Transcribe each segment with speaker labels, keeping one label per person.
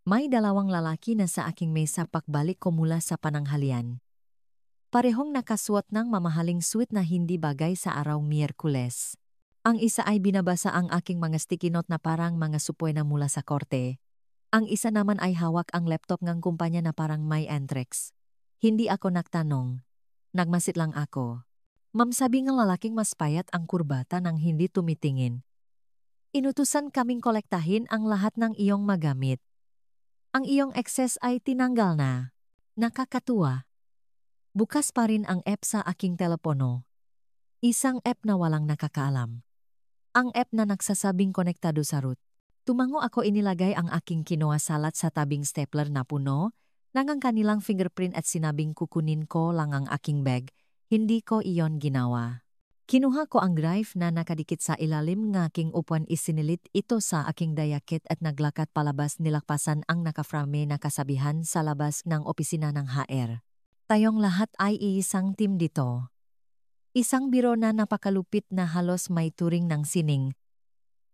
Speaker 1: May dalawang lalaki na sa aking mesa pakbalik ko mula sa pananghalian. Parehong nakasuot ng mamahaling suit na hindi bagay sa araw Miyerkules. Ang isa ay binabasa ang aking mga sticky note na parang mga supoy na mula sa korte. Ang isa naman ay hawak ang laptop ng kumpanya na parang may anthrax. Hindi ako nagtanong. Nagmasit lang ako. Ma'am, sabi ng lalaking mas payat ang kurbata nang hindi tumitingin. Inutusan kaming kolektahin ang lahat ng iyong magamit. Ang iyong excess ay tinanggal na. Nakakatuwa. Bukas pa rin ang app sa aking telepono. Isang app na walang nakakaalam. Ang app na nagsasabing konektado sa root. Tumango ako, inilagay ang aking quinoa salad sa tabing stapler na puno, nang ang kanilang fingerprint at sinabing kukunin ko lang ang aking bag. Hindi ko iyon ginawa. Kinuha ko ang drive na nakadikit sa ilalim ng aking upuan, isinilit ito sa aking dayakit at naglakad palabas, nilakpasan ang nakaframe na kasabihan sa labas ng opisina ng HR. Tayong lahat ay iisang team dito. Isang biro na napakalupit na halos may turing ng sining.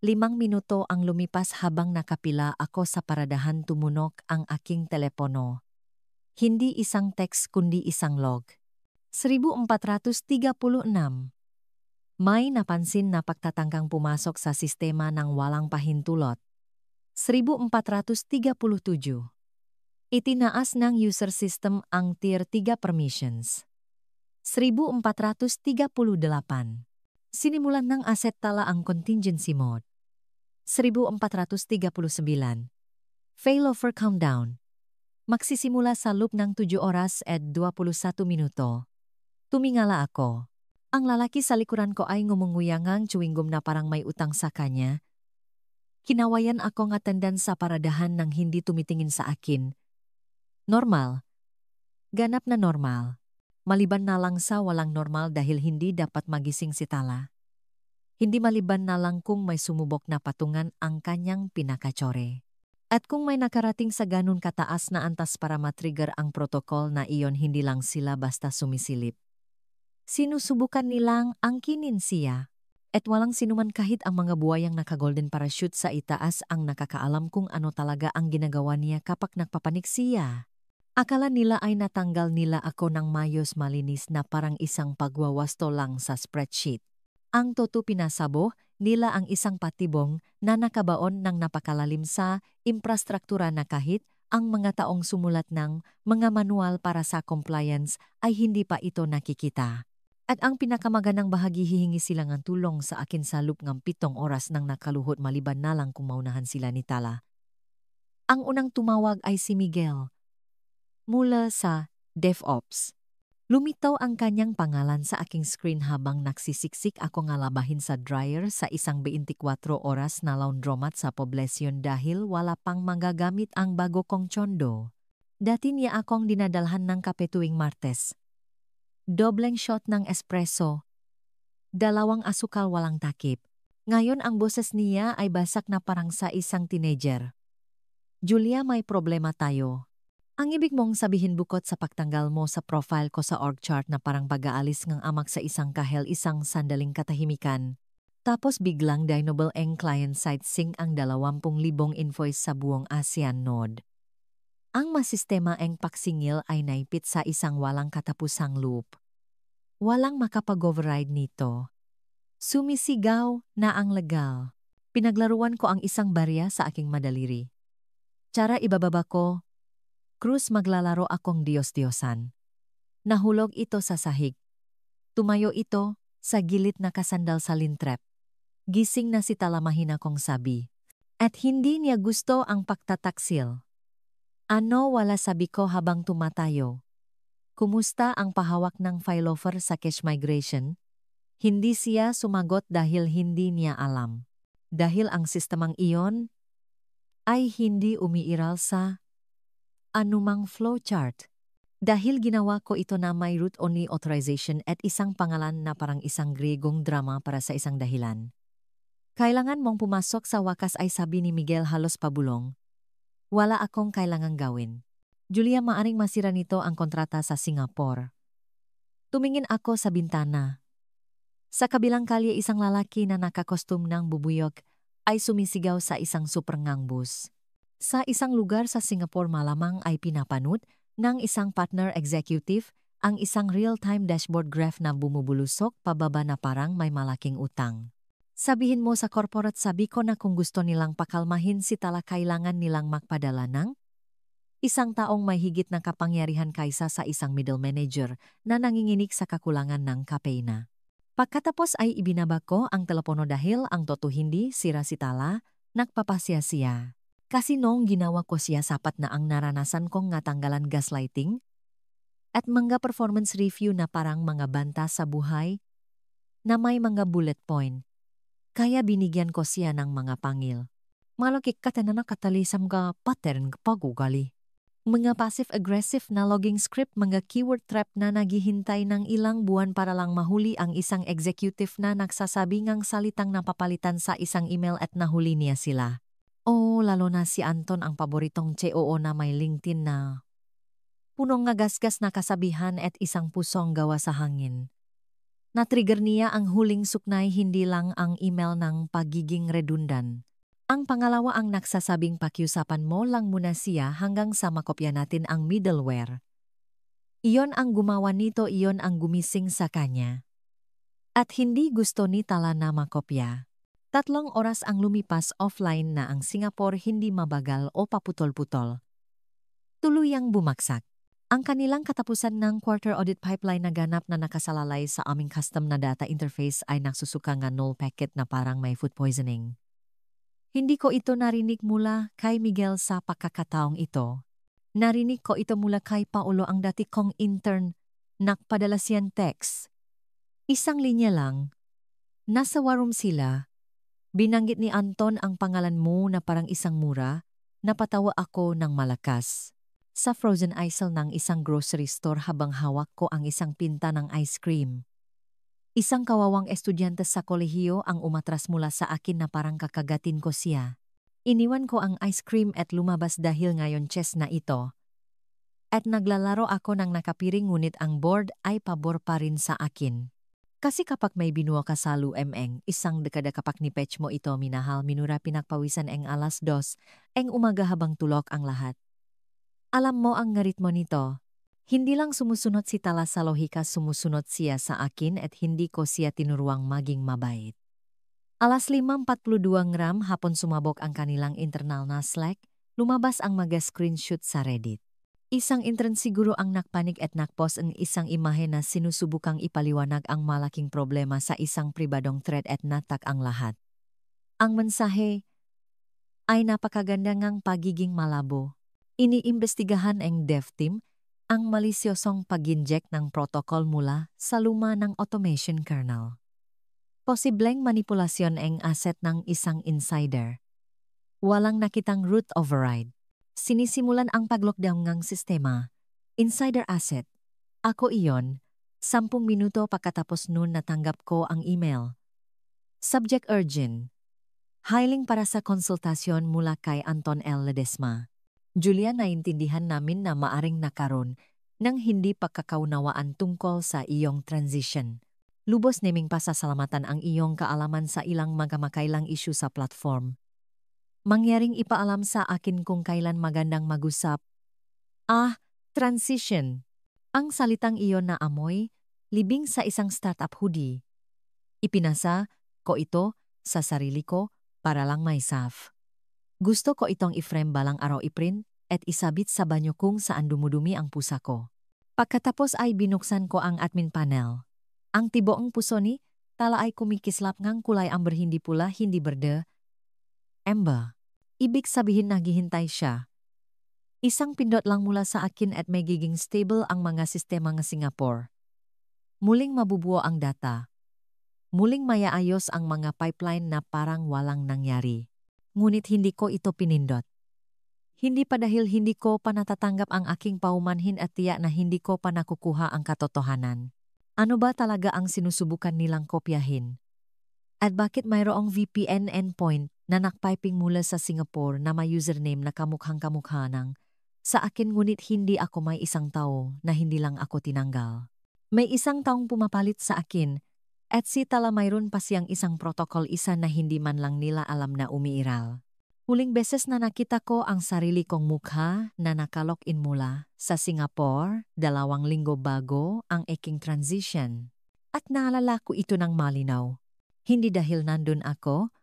Speaker 1: 5 minuto ang lumipas habang nakapila ako sa paradahan, tumunok ang aking telepono. Hindi isang text kundi isang log. 1436. May napansin na pagtatangkang pumasok sa sistema ng walang pahintulot. 1437. Itinaas ng user system ang Tier 3 permissions. 1438. Sinimulan ng asset tala ang contingency mode. 1439. Failover countdown. Magsisimula sa loop ng 7 oras at 21 minuto. Tumingala ako. Ang lalaki sa likuran ko ay ngumunguyangang chewing gum na parang may utang sa kanya. Kinawayan ako ng attendant sa paradahan nang hindi tumitingin sa akin. Normal. Ganap na normal. Maliban na lang sa walang normal dahil hindi dapat magising si Tala. Hindi maliban na lang kung may sumubok na patungan ang kanyang pinakachore. At kung may nakarating sa ganun kataas na antas para matrigger ang protocol na iyon, hindi lang sila basta sumisilip. Sinusubukan nilang angkinin siya. At walang sinuman kahit ang mga buhayang naka-golden parachute sa itaas ang nakakaalam kung ano talaga ang ginagawa niya kapag nagpapanik siya. Akala nila ay natanggal nila ako ng mayos malinis na parang isang pagwawasto lang sa spreadsheet. Ang totoo, pinasabo nila ang isang patibong na nakabaon ng napakalalim sa infrastruktura na kahit ang mga taong sumulat ng mga manual para sa compliance ay hindi pa ito nakikita. At ang pinakamagandang bahagi, hihingi sila ng tulong sa akin sa loop ng 7 oras nang nakaluhot, maliban na lang kung maunahan sila ni Tala. Ang unang tumawag ay si Miguel. Mula sa DevOps. Lumitaw ang kanyang pangalan sa aking screen habang nagsisiksik ako ngalabahin sa dryer sa isang 24 oras na laundromat sa poblasyon dahil wala pang magagamit ang bago kong tsondo. Dati niya akong dinadalhan ng kape tuwing Martes. Dobleng shot ng espresso. 2 asukal walang takip. Ngayon ang boses niya ay basak na parang sa isang teenager. Julia, may problema tayo. Ang ibig mong sabihin, bukod sa pagtanggal mo sa profile ko sa org chart na parang pag-aalis ng amak sa isang kahel, isang sandaling katahimikan. Tapos biglang dinoble ang client side sync ang 20,000 invoice sa buong ASEAN node. Ang masistema ang paksingil ay naipit sa isang walang katapusang loop. Walang makapag-override nito. Sumisigaw na ang legal. Pinaglaruan ko ang isang barya sa aking madaliri. Tsara ibababa ko. Cruz, maglalaro akong Diyos-Diyosan. Nahulog ito sa sahig. Tumayo ito sa gilid na kasandal sa lintrep. Gising na si Tala, mahina kong sabi. At hindi niya gusto ang pagtataksil. Ano, wala, sabi ko habang tumatayo. Kumusta ang pahawak ng failover sa cache migration? Hindi siya sumagot dahil hindi niya alam. Dahil ang sistemang iyon ay hindi umiiral sa anumang flowchart. Dahil ginawa ko ito na may root-only authorization at isang pangalan na parang isang Gregong drama para sa isang dahilan. Kailangan mong pumasok sa wakas, ay sabi ni Miguel halos pabulong. Wala akong kailangang gawin. Julia, maaring masira nito ang kontrata sa Singapore. Tumingin ako sa bintana. Sa kabilang kalye, isang lalaki na nakakostum ng bubuyog ay sumisigaw sa isang superngang bus. Sa isang lugar sa Singapore malamang ay pinapanood ng isang partner executive ang isang real-time dashboard graph na bumubulusok pababa na parang may malaking utang. Sabihin mo sa corporate sabi ko na kung gusto nilang pakalmahin si Tala kailangan nilang magpadala ng isang taong may higit na kapangyarihan kaysa sa isang middle manager na nanginginig sa kakulangan ng kapena. Pagkatapos ay ibinaba ko ang telepono dahil ang toto hindi sira si Tala, nagpapasya siya. Kasi noong ginawa ko siya sapat na ang naranasan kong ngatanggalan gaslighting at mga performance review na parang mga banta sa buhay na may mga bullet point. Kaya binigyan ko siya ng mga pangil. Malaki ka na nakatalisam ka pattern pagugali. Mga passive-aggressive na logging script, mga keyword trap na naghihintay ng ilang buwan para lang mahuli ang isang executive na nagsasabi ngang salitang napapalitan sa isang email at nahuli niya sila. Lalo na si Anton ang paboritong COO na may LinkedIn na punong ngagasgas na kasabihan at isang pusong gawa sa hangin. Na-trigger niya ang huling suknay hindi lang ang email ng pagiging redundant. Ang pangalawa ang nagsasabing pakiusapan mo lang muna siya hanggang sa makopya natin ang middleware. Iyon ang gumawa nito, iyon ang gumising sa kanya. At hindi gusto ni Tala na makopya. 3 oras ang lumipas offline na ang Singapore hindi mabagal o paputol-putol. Tuluyang bumagsak. Ang kanilang katapusan ng quarter audit pipeline na ganap na nakasalalay sa aming custom na data interface ay nagsusuka nga null packet na parang may food poisoning. Hindi ko ito narinig mula kay Miguel sa pagkakataong ito. Narinig ko ito mula kay Paolo, ang dati kong intern. Nakpadala siyang text. Isang linya lang. Nasa war room sila. Binanggit ni Anton ang pangalan mo na parang isang mura. Napatawa ako ng malakas. Sa frozen aisle ng isang grocery store habang hawak ko ang isang pinta ng ice cream. Isang kawawang estudyante sa kolehiyo ang umatras mula sa akin na parang kakagatin ko siya. Iniwan ko ang ice cream at lumabas dahil ngayon chess na ito. At naglalaro ako ng nakapiring ngunit ang board ay pabor pa rin sa akin. Kasi kapag may binuwa ka sa luemeng, isang dekada kapag ni Pech mo ito minahal minura pinagpawisan eng alas 2, eng umaga habang tulok ang lahat. Alam mo ang ritmo nito. Hindi lang sumusunod si Tala sa lohika, sumusunod siya sa akin at hindi ko siya tinuruang maging mabait. Alas 5:42 hapon sumabog ang kanilang internal na Slack, lumabas ang mga screenshot sa Reddit. Isang intern siguro ang nakpanik at nakpost ang isang imahe na sinusubukang ipaliwanag ang malaking problema sa isang pribadong thread at natak ang lahat. Ang mensahe ay napakaganda ngang pagiging malabo. Iniimbestigahan ang dev team ang malisyosong pag-inject ng protocol mula sa luma ng automation kernel. Posibleng manipulasyon ang asset ng isang insider. Walang nakitang root override. Sinisimulan ang pag-lockdown ng sistema. Insider asset. Ako iyon. 10 minuto pagkatapos nun natanggap ko ang email. Subject urgent. Hiling para sa konsultasyon mula kay Anton L. Ledesma. Julia, naintindihan namin na maaring nakaroon ng hindi pagkakaunawaan tungkol sa iyong transition. Lubos naming pasasalamatan ang iyong kaalaman sa ilang magamakailang issue sa platform. Mangyaring ipaalam sa akin kung kailan magandang mag-usap. Transition. Ang salitang iyon na amoy, libing sa isang startup hoodie. Ipinasa ko ito sa sarili ko para lang may saf. Gusto ko itong i-frame balang araw i-print at isabit sa banyo kung saan dumudumi ang pusa ko. Pagkatapos ay binuksan ko ang admin panel. Ang tiboong puso ni Tala ay kumikislap ngang kulay amber, hindi pula, hindi berde. Amber. Ibig sabihin naghihintay siya. Isang pindot lang mula sa akin at magiging stable ang mga sistema ng Singapore. Muling mabubuo ang data. Muling mayaayos ang mga pipeline na parang walang nangyari. Ngunit hindi ko ito pinindot. Hindi pa dahil hindi ko pa natatanggap ang aking paumanhin at tiyak na hindi ko pa nakukuha ang katotohanan. Ano ba talaga ang sinusubukan nilang kopyahin? At bakit mayroong VPN endpoint na nakpiping mula sa Singapore na may username na kamukhang-kamukha ng sa akin ngunit hindi ako may isang tao na hindi lang ako tinanggal. May isang taong pumapalit sa akin at si Tala mayroon pa siyang isang protocol isa na hindi man lang nila alam na umiiral. Huling beses na nakita ko ang sarili kong mukha na nakalock-in mula sa Singapore, 2 linggo bago ang aking transition. At naalala ko ito ng malinaw. Hindi dahil nandun ako,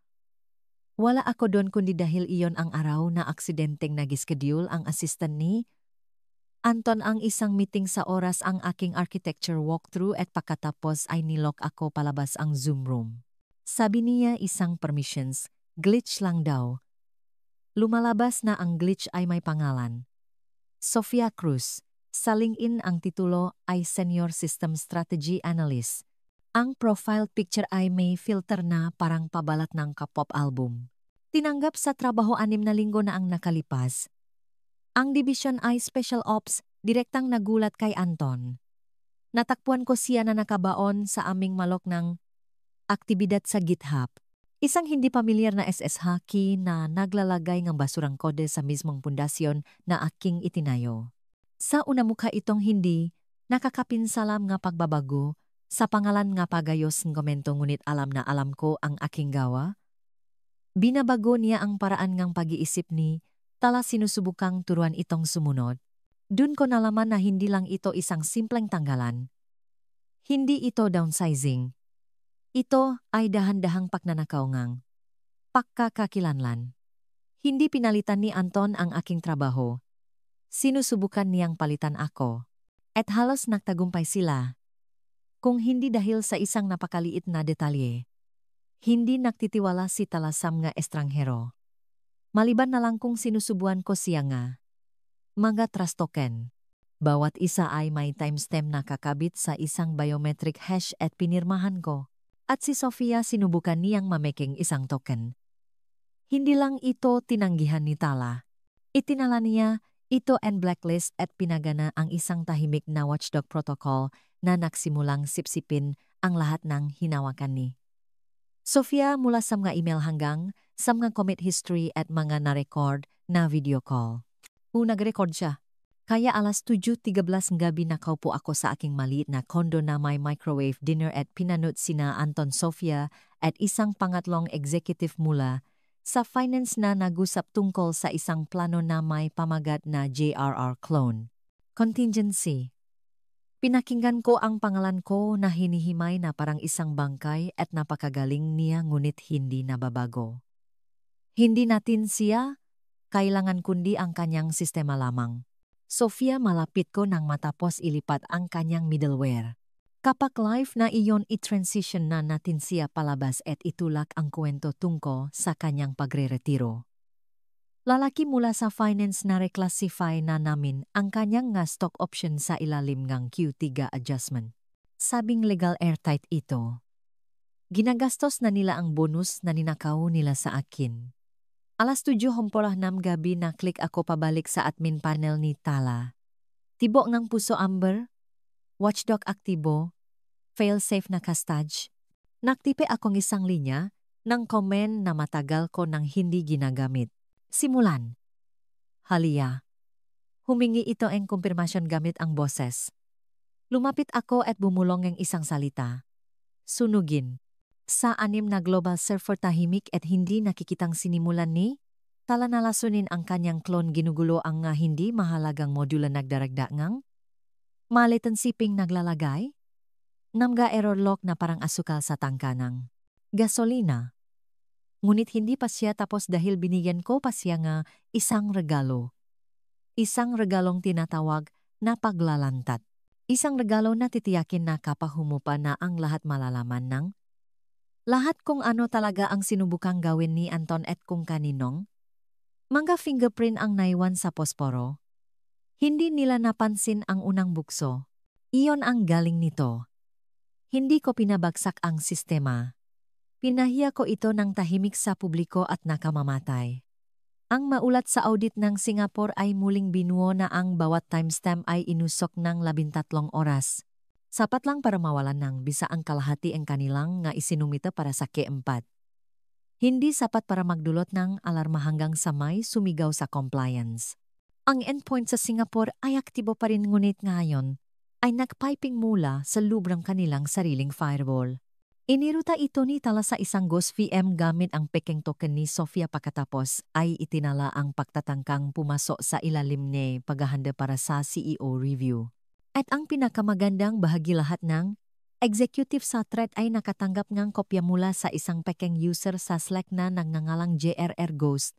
Speaker 1: wala ako doon kundi dahil iyon ang araw na aksidenteng nag-schedule ang assistant ni Anton ang isang meeting sa oras ang aking architecture walkthrough at pagkatapos ay nilok ako palabas ang Zoom room. Sabi niya isang permissions, glitch lang daw. Lumalabas na ang glitch ay may pangalan. Sofia Cruz. Sa LinkedIn ang titulo ay Senior System Strategy Analyst. Ang profile picture ay may filter na parang pabalat ng K-pop album. Tinanggap sa trabaho 6 na linggo na ang nakalipas. Ang division ay Special Ops, direktang nagulat kay Anton. Natakpuan ko siya na nakabaon sa aming malok ng aktibidad sa GitHub. Isang hindi pamilyar na SSH key na naglalagay ng basurang kode sa mismong pundasyon na aking itinayo. Sa una mukha itong hindi, nakakapinsalam nga pagbabago, sa pangalan nga pagayos ng komento ngunit alam na alam ko ang aking gawa. Binabago niya ang paraan ng pag-iisip ni, tala sinusubukang turuan itong sumunod. Dun ko nalaman na hindi lang ito isang simpleng tanggalan. Hindi ito downsizing. Ito ay dahan-dahang pagnanakaungang pagkakakilanlan. Hindi pinalitan ni Anton ang aking trabaho. Sinusubukan niyang palitan ako. At halos nagtagumpay sila. Kung hindi dahil sa isang napakaliit na detalye. Hindi nagtitiwala si talasam nga estranghero. Maliban na lang kung sinusubuan ko siya nga. Mga trust token. Bawat isa ay may timestamp na kakabit sa isang biometric hash at pinirmahan ko. At si Sofia sinubukan niyang mamaking isang token. Hindi lang ito tinanggihan ni Tala. Itinala niya ito and blacklist at pinagana ang isang tahimik na watchdog protocol na nagsimulang sipsipin ang lahat ng hinawakan ni Sofia mula sa mga email hanggang sa mga commit history at mga na-record na video call. Nag-record siya. Kaya alas 7:13 gabi nakaupo ako sa aking maliit na kondo na may microwave dinner at pinanood sina Anton, Sofia at isang pangatlong executive mula sa finance na nag-usap tungkol sa isang plano na may pamagat na JRR clone. Contingency. Pinakinggan ko ang pangalan ko na hinihimay na parang isang bangkay at napakagaling niya ngunit hindi nababago. Hindi natin siya kailangan kundi ang kanyang sistema lamang. Sofia malapit ko nang matapos ilipat ang kanyang middleware. Kapag live na iyon i-transition na natin siya palabas at itulak ang kwento tungkol sa kanyang pagre-retiro. Lalaki mula sa finance na reclassify na namin ang kanyang nga stock option sa ilalim ng Q3 adjustment. Sabing legal airtight ito. Ginagastos na nila ang bonus na ninakaw nila sa akin. Alas 7:06 gabi na click ako pabalik sa admin panel ni Tala. Tibo ng puso amber, watchdog aktibo, fail-safe na kastage. Naktipe akong isang linya ng comment na matagal ko nang hindi ginagamit. Simulan. Halia. Humingi ito ang kumpirmasyon gamit ang boses. Lumapit ako at bumulong ng isang salita. Sunugin. Sa 6 na global server tahimik at hindi nakikitang sinimulan ni Tala nalasunin ang kanyang clone ginugulo ang nga hindi mahalagang modula nagdaragda ngang malitansiping naglalagay namga error lock na parang asukal sa tangka ng gasolina. Ngunit hindi pa siya tapos dahil binigyan ko pa siya nga isang regalo. Isang regalong tinatawag na paglalantat. Isang regalo na titiyakin na kapahumupa na ang lahat malalaman ng lahat kung ano talaga ang sinubukang gawin ni Anton at kung kaninong mga fingerprint ang naiwan sa posporo. Hindi nila napansin ang unang bukso. Iyon ang galing nito. Hindi ko pinabagsak ang sistema. Pinahiya ko ito ng tahimik sa publiko at nakamamatay. Ang maulat sa audit ng Singapore ay muling binuo na ang bawat timestamp ay inusok ng 13 oras. Sapat lang para mawalan ng bisa ang kalahati ang kanilang nga isinumita para sa K4. Hindi sapat para magdulot ng alarma hanggang sa may sumigaw sa compliance. Ang endpoint sa Singapore ay aktibo pa rin ngunit ngayon ay nagpiping mula sa lubrang kanilang sariling firewall. Iniruta ito ni tala sa isang Ghost VM gamit ang peking token ni Sofia pagkatapos ay itinala ang pagtatangkang pumasok sa ilalim ni paghahanda para sa CEO review. At ang pinakamagandang bahagi lahat ng executive sa thread ay nakatanggap ng kopya mula sa isang peking user sa Slack na nagngangalang JRR Ghost.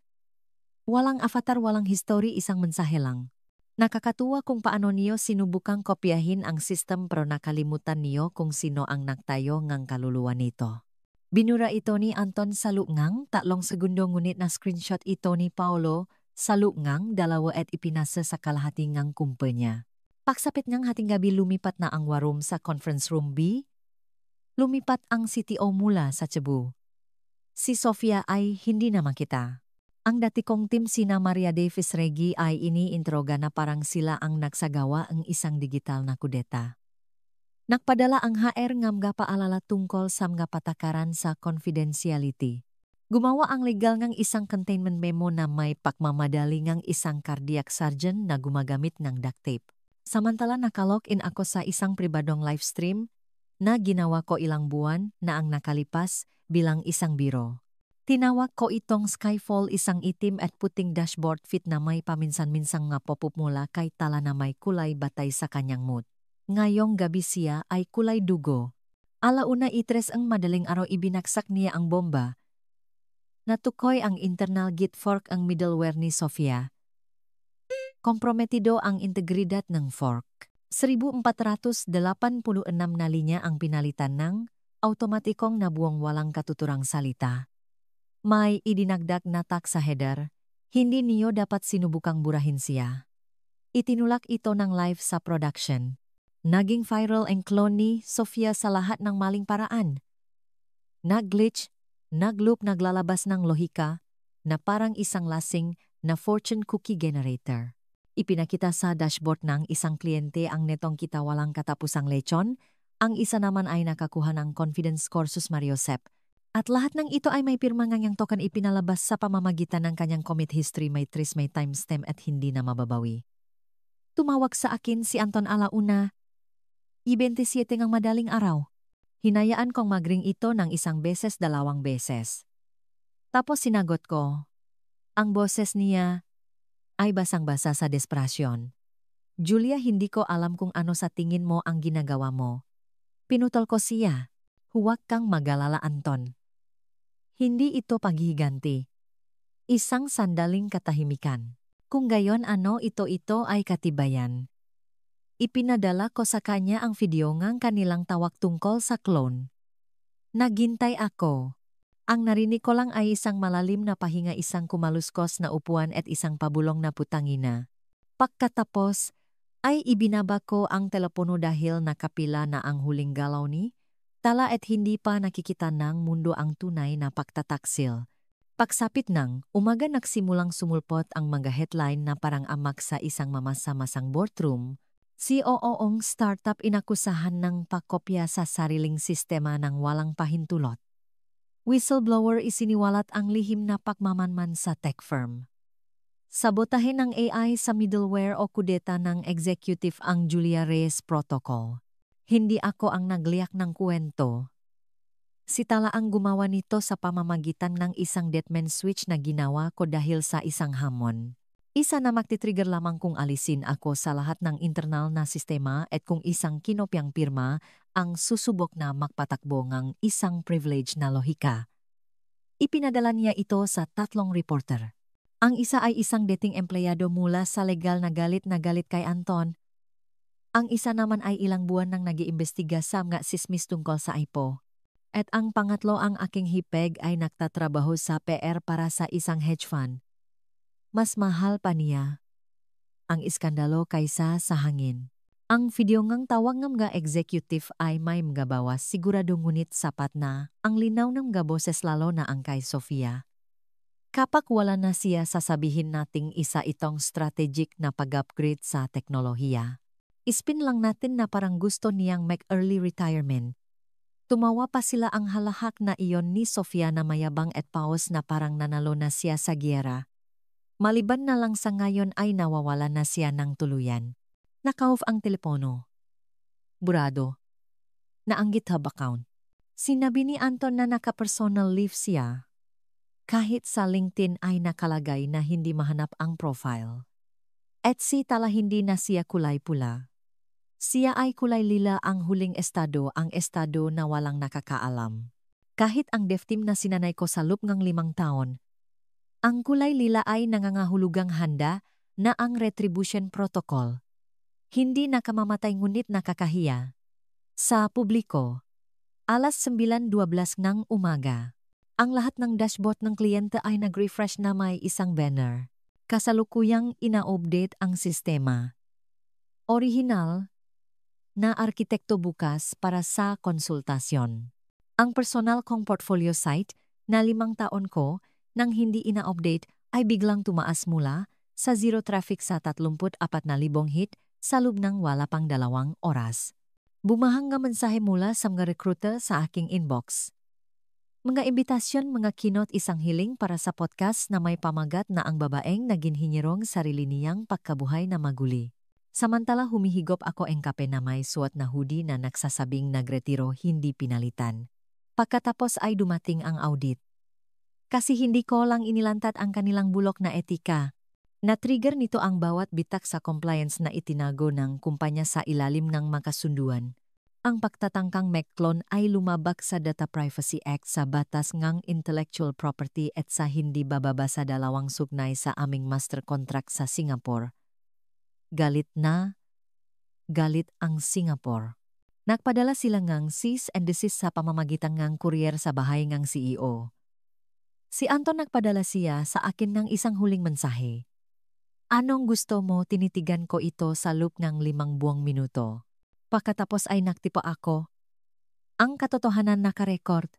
Speaker 1: Walang avatar, walang history, isang mensahe lang. Nakakatuwa kung paano niyo sinubukang kopyahin ang sistem pero nakalimutan niyo kung sino ang nagtayo ngang kaluluwa nito. Binura ito ni Anton sa lungang 3 segundo ngunit na screenshot ito ni Paolo sa lungang 2 at ipinasa sa kalahati ngang kumpanya. Pagsapit ngang hating gabi lumipat na ang warum sa conference room B. Lumipat ang CTO mula sa Cebu. Si Sofia ay hindi na makita. Ang dati kong team sina Maria Davis Regi ay iniintroga na parang sila ang nagsagawa ang isang digital na kudeta. Nagpadala ang HR ng mga paalala tungkol sa mga patakaran sa confidentiality. Gumawa ang legal ng isang containment memo na may pagmamadali ng isang cardiac surgeon na gumagamit ng duct tape. Samantala nakalog-in ako sa isang pribadong livestream na ginawa ko ilang buwan na ang nakalipas bilang isang biro. Tinawag ko itong Skyfall, isang itim at puting dashboard fit na may paminsan-minsang nga pop-up mula kay tala na may kulay batay sa kanyang mood. Ngayong gabi siya ay kulay dugo. Alauna itres ang madaling araw ibinaksak niya ang bomba. Natukoy ang internal Git fork ang middleware ni Sofia. Komprometido ang integridad ng fork. 1486 na linya ang pinalitan ng automatikong nabuwang walang katuturang salita. May idinagdag na tag sa header, hindi niyo dapat sinubukang burahin siya. Itinulak ito ng live sa production. Naging viral ang clone ni Sofia sa lahat ng maling paraan. Nag-glitch, nag-loop, naglalabas ng lohika na parang isang lasing na fortune cookie generator. Ipinakita sa dashboard ng isang kliyente ang netong kita walang katapusang lechon, ang isa naman ay nakakuha ng confidence score sus Mariosep. At lahat ng ito ay may pirma ngang token ipinalabas sa pamamagitan ng kanyang commit history, may trace, may timestamp at hindi na mababawi. Tumawag sa akin si Anton alauna. 27 ng madaling araw. Hinayaan kong magring ito ng 1 beses, 2 beses. Tapos sinagot ko. Ang boses niya ay basang-basa sa desperasyon. Julia, hindi ko alam kung ano sa tingin mo ang ginagawa mo. Pinutol ko siya. Huwag kang mag-alala, Anton. Hindi ito paghihiganti. Isang sandaling katahimikan. Kung gayon ano ito ay katibayan. Ipinadala ko sa kanya ang video ngang kanilang tawag tungkol sa clone. Naghintay ako. Ang narinig ko lang ay isang malalim na pahinga, isang kumaluskos na upuan at isang pabulong na putangina. Pagkatapos, ay ibinaba ko ang telepono dahil nakapila na ang huling galaw ni tala at hindi pa nakikita ng mundo ang tunay na pagtataksil. Pagsapit ng umaga nagsimulang sumulpot ang mga headline na parang amak sa isang mamasa-masang boardroom. COO-ong startup inakusahan ng pakopya sa sariling sistema ng walang pahintulot. Whistleblower isiniwalat ang lihim na pagmamanman sa tech firm. Sabotahe ng AI sa middleware o kudeta ng executive ang Julia Reyes Protocol. Hindi ako ang nagliyak ng kwento. Si tala ang gumawa nito sa pamamagitan ng isang deadman switch na ginawa ko dahil sa isang hamon. Isa na magtitrigger lamang kung alisin ako sa lahat ng internal na sistema at kung isang kinopyang pirma ang susubok na magpatakbo ng isang privileged na lohika. Ipinadala niya ito sa 3 reporter. Ang isa ay isang dating empleyado mula sa legal na galit kay Anton. Ang isa naman ay ilang buwan nang nag-iimbestiga sa mga sismis tungkol sa IPO. At ang pangatlo, ang aking hipeg, ay nagtatrabaho sa PR para sa isang hedge fund. Mas mahal pa niya ang iskandalo kaysa sa hangin. Ang video ngang tawag ng mga executive ay may mga bawas, sigurado ngunit sapat na ang linaw ng mga boses, lalo na ang kay Sofia. Kapag wala na siya, sasabihin nating isa itong strategic na pag-upgrade sa teknolohiya. Ispin lang natin na parang gusto niyang make early retirement. Tumawa pa sila ang halahak na iyon ni Sofia na mayabang at paos na parang nanalo na siya sa giyera. Maliban na lang sa ngayon ay nawawala na siya ng tuluyan. Naka-off ang telepono. Burado na ang GitHub account. Sinabi ni Anton na naka-personal leave siya. Kahit sa LinkedIn ay nakalagay na hindi mahanap ang profile. At tala hindi na siya kulay pula. Siya ay kulay lila ang huling estado, ang estado na walang nakakaalam. Kahit ang dev team na sinanay ko sa loob ng 5 taon, ang kulay lila ay nangangahulugang handa na ang retribution protocol. Hindi nakamamatay ngunit nakakahiya. Sa publiko, alas 9:12 ng umaga. Ang lahat ng dashboard ng kliyente ay nag-refresh na may isang banner. Kasalukuyang ina-update ang sistema. Orihinal na arkitekto bukas para sa konsultasyon. Ang personal kong portfolio site na 5 taon ko nang hindi ina-update ay biglang tumaas mula sa zero traffic sa 34,000 hit sa loob ng wala pang 2 oras. Bumahang nga mensahe mula sa mga recruiter sa aking inbox. Mga imbitasyon, mga keynote, isang hiling para sa podcast na may pamagat na ang babaeng naging hinyerong sarili niyang pagkabuhay na maguli. Samantala humihigop ako ang kape na may suot na hoodie na nagsasabing nagretiro hindi pinalitan. Pagkatapos ay dumating ang audit. Kasi hindi ko lang inilantat ang kanilang bulok na etika. Na-trigger nito ang bawat bitak sa compliance na itinago ng kumpanya sa ilalim ng makasunduan. Ang pagtatangkang McClone ay lumabag sa Data Privacy Act sa batas ngang intellectual property at sa hindi bababa sa 2 sugnay sa aming master contract sa Singapore. Galit ang Singapore. Nagpadala sila ngang cease and desist sa pamamagitan ngang courier sa bahay ngang CEO. Si Anton nagpadala siya sa akin ng isang huling mensahe. Anong gusto mo? Tinitigan ko ito sa loop ng 5 buong minuto. Pagkatapos ay nagtipo ako. Ang katotohanan nakarecord.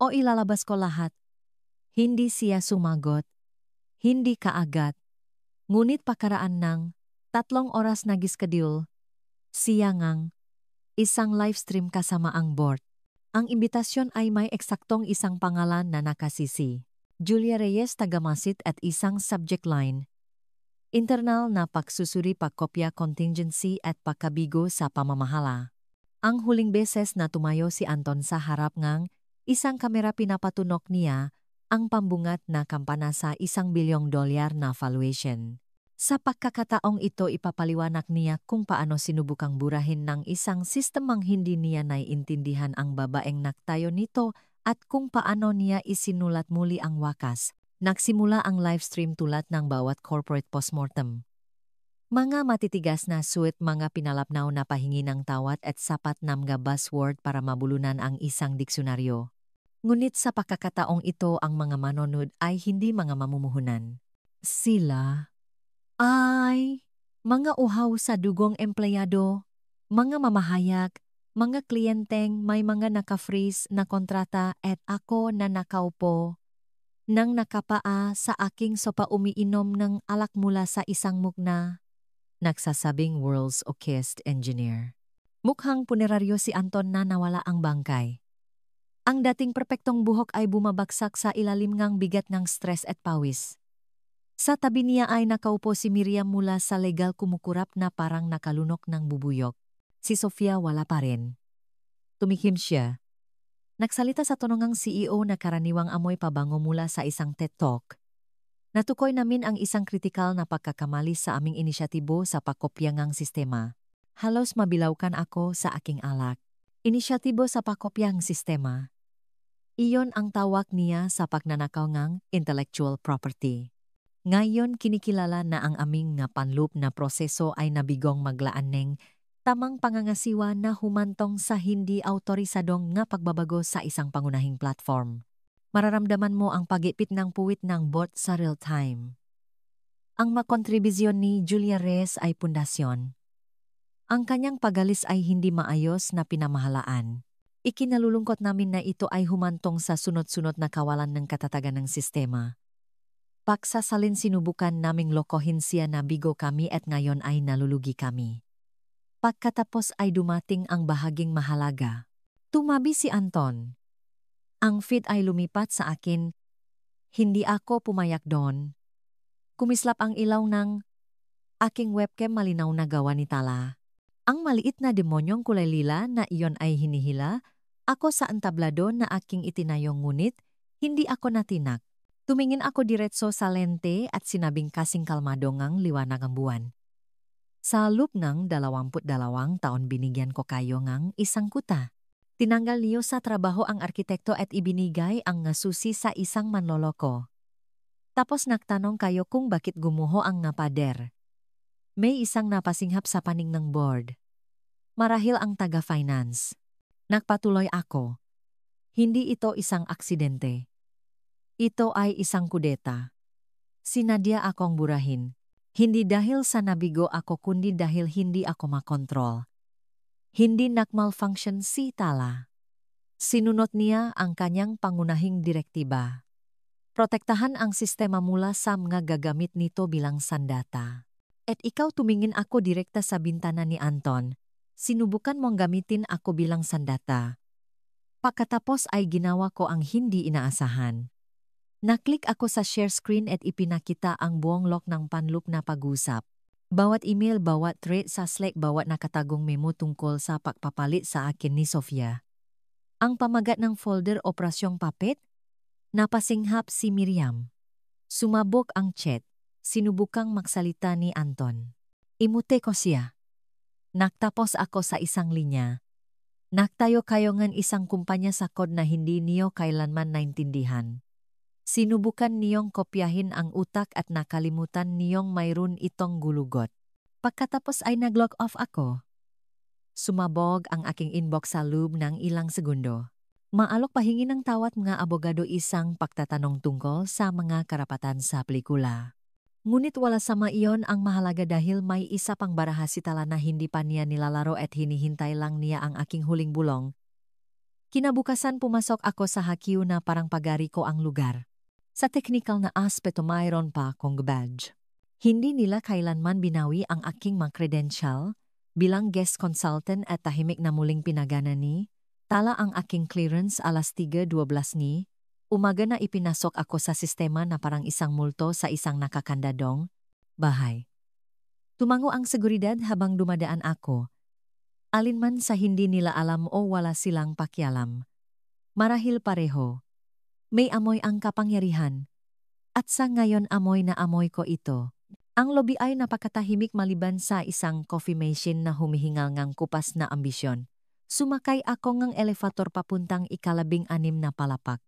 Speaker 1: O ilalabas ko lahat. Hindi siya sumagot. Hindi kaagad. Ngunit pakaraan ng 3 oras nag-schedule. Siya ngang isang livestream kasama ang board. Ang imbitasyon ay may eksaktong isang pangalan na nakasisi. Julia Reyes Tagamasit at isang subject line. Internal na pagsusuri, pagkopya, contingency at pagkabigo sa pamamahala. Ang huling beses na tumayo si Anton sa harap ngang isang kamera, pinapatunok niya ang pambungat na kampana sa $1 billion na valuation. Sa pagkakataong ito ipapaliwanag niya kung paano sinubukang burahin ng isang sistemang hindi niya naiintindihan ang babaeng nagtayo nito at kung paano niya isinulat muli ang wakas. Nagsimula ang livestream tulad ng bawat corporate postmortem. Mga matitigas na suit, mga pinalapnaw na pahingi ng tawad at sapat na mga buzzword para mabulunan ang isang diksyonaryo. Ngunit sa pagkakataong ito ang mga manonood ay hindi mga mamumuhunan. Sila ay mga uhaw sa dugong empleyado, mga mamahayag, mga kliyenteng may mga naka-freeze na kontrata at ako na nakaupo nang nakapaa sa aking sopa umiinom ng alak mula sa isang mugna. Nagsasabing world's okayest engineer. Mukhang puneraryo si Anton na nawala ang bangkay. Ang dating perpektong buhok ay bumabagsak sa ilalim ngang bigat ng stress at pawis. Sa tabi niya ay nakaupo si Miriam mula sa legal, kumukurap na parang nakalunok ng bubuyok. Si Sofia wala pa rin. Tumikim siya. Nagsalita sa tono ngang CEO na karaniwang amoy pabango mula sa isang TED Talk. Natukoy namin ang isang kritikal na pagkakamali sa aming inisyatibo sa pagkopya ngang sistema. Halos mabilawkan ako sa aking alak. Inisyatibo sa pagkopya ng sistema. Iyon ang tawag niya sa pagnanakaw ngang intellectual property. Ngayon kinikilala na ang aming nga panloop na proseso ay nabigong maglaan ng tamang pangangasiwa na humantong sa hindi autorisadong nga pagbabago sa isang pangunahing platform. Mararamdaman mo ang pag-ipit ng puwit ng bot sa real time. Ang makontribusyon ni Julia Reyes ay pundasyon. Ang kanyang pagalis ay hindi maayos na pinamahalaan. Ikinalulungkot namin na ito ay humantong sa sunod-sunod na kawalan ng katatagan ng sistema. Pagsasalin sinubukan naming lokohin siya na bigo kami at ngayon ay nalulugi kami. Pagkatapos ay dumating ang bahaging mahalaga. Tumabi si Anton. Ang feed ay lumipat sa akin. Hindi ako pumayak doon. Kumislap ang ilaw ng aking webcam, malinaw na gawa ni Tala. Ang maliit na demonyong kulay lila na iyon ay hinihila Ako sa entablado na aking itinayong ngunit, hindi ako natinak. Tumingin ako diretso sa lente at sinabing kasing kalmado ngang liwanag ang buwan. Sa loob ng 22 taon binigyan ko kayo ngang isang kuta. Tinanggal niyo sa trabaho ang arkitekto at ibinigay ang ngasusi sa isang manloloko. Tapos nagtanong kayo kung bakit gumuho ang napader. May isang napasinghap sa paning ng board. Marahil ang taga-finance. Nagpatuloy ako. Hindi ito isang aksidente. Ito ay isang kudeta. Sinadya akong burahin. Hindi dahil sa nabigo ako kundi dahil hindi ako makontrol. Hindi nagmalfunction si Tala. Sinunod niya ang kanyang pangunahing direktiba. Protektahan ang sistema mula sa mga gagamit nito bilang sandata. At ikaw tumingin ako direkta sa bintana ni Anton. Sinubukan mong gamitin ako bilang sandata. Pagkatapos ay ginawa ko ang hindi inaasahan. Naklik ako sa share screen at ipinakita ang buong log ng panloop na pag-usap. Bawat email, bawat thread sa Slack, bawat nakatagong memo tungkol sa pagpapalit sa akin ni Sofia. Ang pamagat ng folder Operasyong Papet? Napasinghap si Miriam. Sumabog ang chat. Sinubukang magsalita ni Anton. Imute ko siya. Nagtapos ako sa isang linya. Nagtayo kayo ngan isang kumpanya sa code na hindi niyo kailanman naintindihan. Sinubukan niyong kopyahin ang utak at nakalimutan niyong mayroon itong gulugot. Pagkatapos ay nag-log off ako. Sumabog ang aking inbox sa loob ng ilang segundo. Maalok pahingi ng tawat mga abogado isang pagtatanong tungkol sa mga karapatan sa pelikula. Ngunit wala sama iyon ang mahalaga dahil may isa pang baraha si Tala na hindi pa niya nilalaro at hinihintay lang niya ang aking huling bulong. Kinabukasan pumasok ako sa hakyu na parang pagari ko ang lugar. Sa technical na aspeto mayroon pa akong badge. Hindi nila kailanman binawi ang aking mga credential bilang guest consultant at tahimik na muling pinagana ni Tala ang aking clearance alas 3:12 ni. Umaga na ipinasok ako sa sistema na parang isang multo sa isang nakakandadong bahay. Tumango ang seguridad habang dumadaan ako. Alinman sa hindi nila alam o wala silang pakialam. Marahil pareho. May amoy ang kapangyarihan. At sa ngayon amoy na amoy ko ito. Ang lobby ay napakatahimik maliban sa isang coffee machine na humihingal ngang kupas na ambisyon. Sumakay ako ngang elevator papuntang 16 na palapak.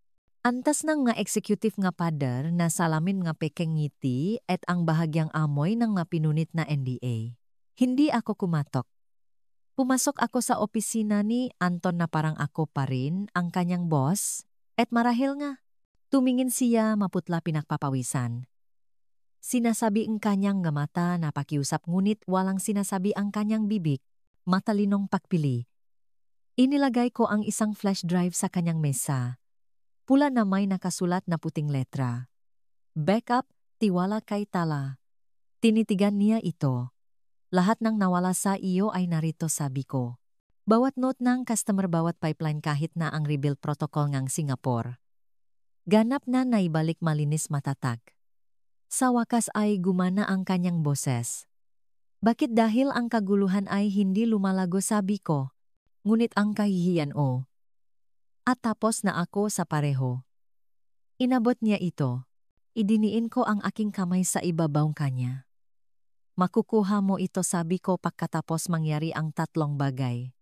Speaker 1: Antas ng nga executive nga pader na salamin nga pekeng ngiti at ang bahagyang amoy ng nga pinunit na NDA. Hindi ako kumatok. Pumasok ako sa opisina ni Anton na parang ako pa rin ang kanyang boss at marahil nga. Tumingin siya maputla pinagpapawisan. Sinasabi ang kanyang nga mata na pakiusap ngunit walang sinasabi ang kanyang bibig, matalinong pagpili. Inilagay ko ang isang flash drive sa kanyang mesa. Pula na may nakasulat na puting letra. Backup, tiwala kay Tala. Tinitigan niya ito. Lahat ng nawala sa iyo ay narito sabi ko. Bawat note ng customer bawat pipeline kahit na ang rebuild protocol ng Singapore. Ganap na naibalik malinis matatag. Sa wakas ay gumana ang kanyang boses. Bakit dahil ang kaguluhan ay hindi lumalago sabi ko, ngunit ang kahihiyan o. At tapos na ako sa pareho. Inabot niya ito. Idiniin ko ang aking kamay sa ibabaw kanya. Makukuha mo ito sabi ko pagkatapos mangyari ang tatlong bagay.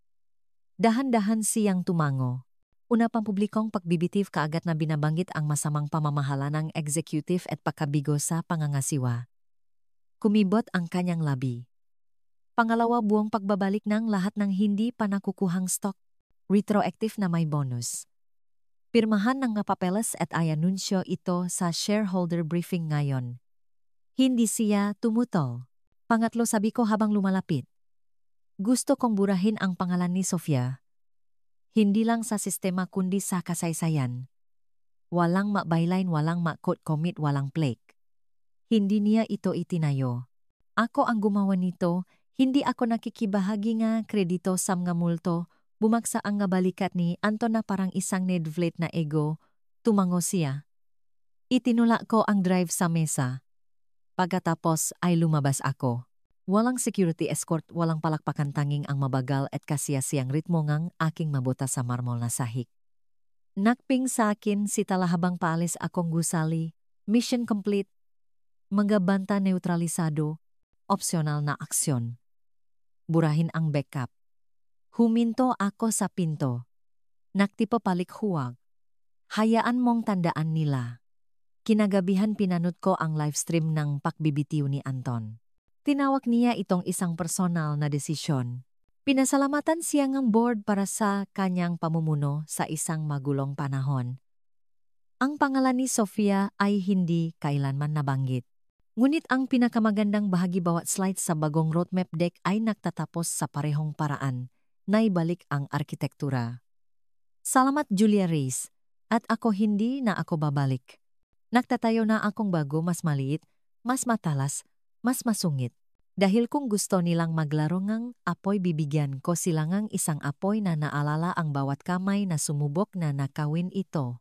Speaker 1: Dahan-dahan siyang tumango. Una pang publikong pagbibitif kaagad na binabanggit ang masamang pamamahala ng executive at pagkabigo sa pangangasiwa. Kumibot ang kanyang labi. Pangalawa buong pagbabalik ng lahat ng hindi pa nakukuhang stock. Retroactive na may bonus. Pirmahan ng nga papeles at ayanunsyo ito sa shareholder briefing ngayon. Hindi siya tumutol. Pangatlo sabi ko habang lumalapit. Gusto kong burahin ang pangalan ni Sofia. Hindi lang sa sistema kundi sa kasaysayan. Walang ma-byline, walang ma-quote commit, walang plaque. Hindi niya ito itinayo. Ako ang gumawa nito, hindi ako nakikibahagi nga kredito sa mga multo. Bumaksa ang nga balikat ni Anton na parang isang nedvlet na ego. Tumango siya. Itinula ko ang drive sa mesa. Pagkatapos ay lumabas ako. Walang security escort, walang palakpakan, tanging ang mabagal at kasiyasiyang ritmo ngang aking mabuta sa marmol na sahig. Nakping sa akin si tala habang paalis akong gusali. Mission complete. Magabanta neutralisado. Opsional na aksyon. Burahin ang backup. Huminto ako sa pinto. Naktipa-palik huwag. Hayaan mong tandaan nila. Kinagabihan pinanood ko ang livestream ng pagbibitiw ni Anton. Tinawag niya itong isang personal na desisyon. Pinasalamatan siya ng board para sa kanyang pamumuno sa isang magulong panahon. Ang pangalan ni Sofia ay hindi kailanman nabanggit. Ngunit ang pinakamagandang bahagi bawat slide sa bagong roadmap deck ay nagtatapos sa parehong paraan, naibalik ang arkitektura. Salamat Julia Reyes, at ako hindi na ako babalik. Nagtatayo na akong bago, mas maliit, mas matalas, mas masungit. Dahil kung gusto nilang maglaro ngang apoy, bibigyan ko sila ngang isang apoy na naalala ang bawat kamay na sumubok na nakawin ito.